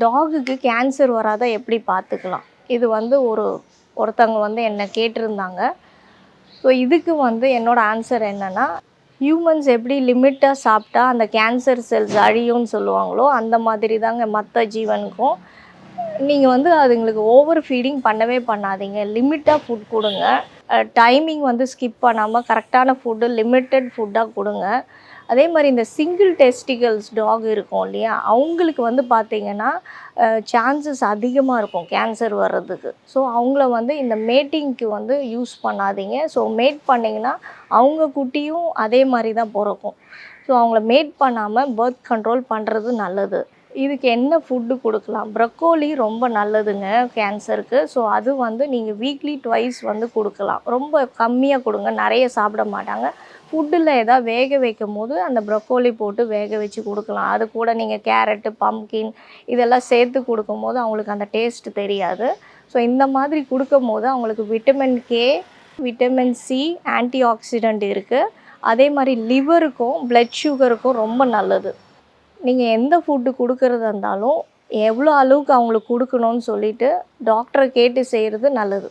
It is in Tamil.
டாகுக்கு கேன்சர் வராத எப்படி பார்த்துக்கலாம்? இது வந்து ஒருத்தவங்க வந்து என்ன கேட்டிருந்தாங்க. ஸோ இதுக்கு வந்து என்னோட ஆன்சர் என்னன்னா, ஹியூமன்ஸ் எப்படி லிமிட்டாக சாப்பிட்டா அந்த கேன்சர் செல்ஸ் அழியும்னு சொல்லுவாங்களோ, அந்த மாதிரி தாங்க மற்ற ஜீவனுக்கும். நீங்கள் வந்து அதுங்களுக்கு ஓவர் ஃபீடிங் பண்ணவே பண்ணாதீங்க. லிமிட்டாக ஃபுட் கொடுங்க. டைமிங் வந்து ஸ்கிப் பண்ணாமல் கரெக்டான ஃபுட்டு, லிமிட்டட் ஃபுட்டாக கொடுங்க. அதே மாதிரி இந்த சிங்கிள் டெஸ்டிகல்ஸ் டாக் இருக்கும் இல்லையா, அவங்களுக்கு வந்து பார்த்திங்கன்னா சான்சஸ் அதிகமாக இருக்கும் கேன்சர் வர்றதுக்கு. ஸோ அவங்கள வந்து இந்த மேட்டிங்க்கு வந்து யூஸ் பண்ணாதீங்க. ஸோ மேட் பண்ணிங்கன்னா அவங்க குட்டியும் அதே மாதிரி தான் பிறக்கும். ஸோ அவங்கள மேட் பண்ணாமல் பர்த் கண்ட்ரோல் பண்ணுறது நல்லது. இதுக்கு என்ன ஃபுட்டு கொடுக்கலாம்? ப்ரக்கோலி ரொம்ப நல்லதுங்க கேன்சருக்கு. ஸோ அது வந்து நீங்கள் வீக்லி ட்வைஸ் வந்து கொடுக்கலாம். ரொம்ப கம்மியாக கொடுங்க, நிறைய சாப்பிட மாட்டாங்க. ஃபுட்டில் எதாவது வேக வைக்கும் போது அந்த ப்ரக்கோலி போட்டு வேக வச்சு கொடுக்கலாம். அது கூட நீங்கள் கேரட்டு, பம்கின் இதெல்லாம் சேர்த்து கொடுக்கும்போது அவங்களுக்கு அந்த டேஸ்ட் தெரியாது. ஸோ இந்த மாதிரி கொடுக்கும்போது அவங்களுக்கு vitamin K, vitamin C, anti accident இருக்குது. அதே மாதிரி லிவருக்கும் பிளட் சுகருக்கும் ரொம்ப நல்லது. நீங்கள் எந்த ஃபுட்டு கொடுக்குறதா இருந்தாலும் எவ்வளோ அளவுக்கு அவங்களுக்கு கொடுக்கணும்னு சொல்லிவிட்டு டாக்டரை கேட்டு செய்கிறது நல்லது.